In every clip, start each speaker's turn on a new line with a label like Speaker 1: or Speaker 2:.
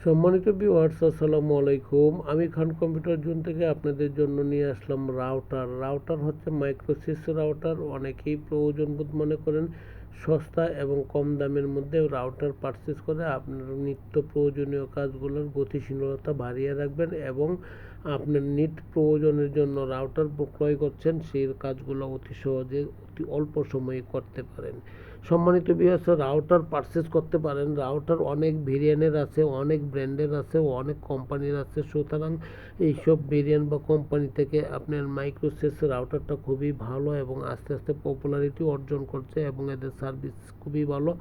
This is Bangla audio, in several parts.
Speaker 1: সম্মানিত ভিউয়ার্স, আসসালামু আলাইকুম। আমি খান কম্পিউটার জোন থেকে আপনাদের জন্য নিয়ে আসলাম রাউটার হচ্ছে মাইক্রোসিস রাউটার। অনেকেই প্রয়োজন বোধ মনে করেন সস্তা এবং কম দামের মধ্যে রাউটার পারচেস করে আপনার নিত্য প্রয়োজনীয় কাজগুলোর গতিশীলতা বাড়িয়ে রাখবেন এবং আপনার নিত্য প্রয়োজনের জন্য রাউটার ক্রয় করছেন, সেই কাজগুলো অতি সহজে অতি অল্প সময়ে করতে পারেন। সম্মানিত ভিউয়ার্স, রাউটার পারচেস করতে পারেন। রাউটার অনেক ভেরিয়েন্টের আছে, অনেক ব্র্যান্ডের আছে, অনেক কোম্পানির আছে। সুতরাং এইসব ভেরিয়েন্ট বা কোম্পানি থেকে আপনার মাইক্রোসিস রাউটারটা খুবই ভালো এবং আস্তে আস্তে পপুলারিটি অর্জন করছে এবং এদের সার্ভিস খুবই ভালো,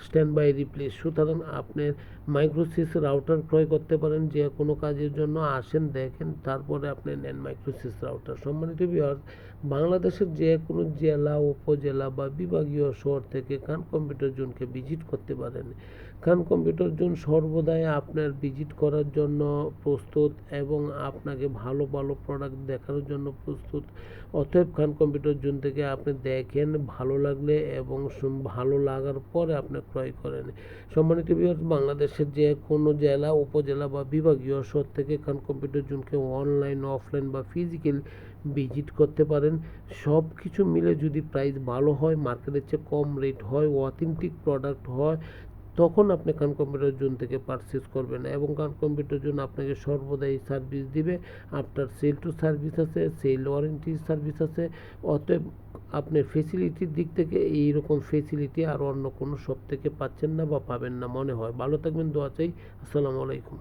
Speaker 1: স্ট্যান্ড বাই রিপ্লেস। সুতরাং আপনার মাইক্রোসিস রাউটার ক্রয় করতে পারেন। যে কোনো কাজের জন্য আসেন, দেখেন, তারপরে আপনি নেন মাইক্রোসিস রাউটার। সম্মানিত ভিউয়ার্স, বাংলাদেশের যে কোনো জেলা, উপজেলা বা বিভাগীয় শহর থেকে খান কম্পিউটার জোনকে ভিজিট করতে পারেন। খান কম্পিউটার জোন সর্বদাই আপনার ভিজিট করার জন্য প্রস্তুত এবং আপনাকে ভালো ভালো প্রোডাক্ট দেখানোর জন্য প্রস্তুত। অতএব খান কম্পিউটার জোন থেকে আপনি দেখেন, ভালো লাগলে এবং ভালো লাগার পরে আপনি ক্রয় করেন। সম্মানিত ভিউয়ার্স, বাংলাদেশের যে কোনো জেলা, উপজেলা বা বিভাগীয় শহর থেকে খান কম্পিউটার জোনকে অনলাইন, অফলাইন বা ফিজিক্যাল ভিজিট করতে পারেন। সব কিছু মিলে যদি প্রাইস ভালো হয়, মার্কেটের চেয়ে কম রেট হয়, অথেন্টিক প্রোডাক্ট হয়, তখন আপনি খান কম্পিউটার জোন থেকে পারচেস করবেন এবং খান কম্পিউটার জোন আপনাকে সর্বদাই সার্ভিস দিবে। আফটার সেল টু সার্ভিস আছে, সেল ওয়ারেন্টি সার্ভিস আছে। অতএব আপনার ফেসিলিটির দিক থেকে এইরকম ফেসিলিটি আর অন্য কোনো শপ থেকে পাচ্ছেন না বা পাবেন না মনে হয়। ভালো থাকবেন, দোয়া চাই। আসসালামু আলাইকুম।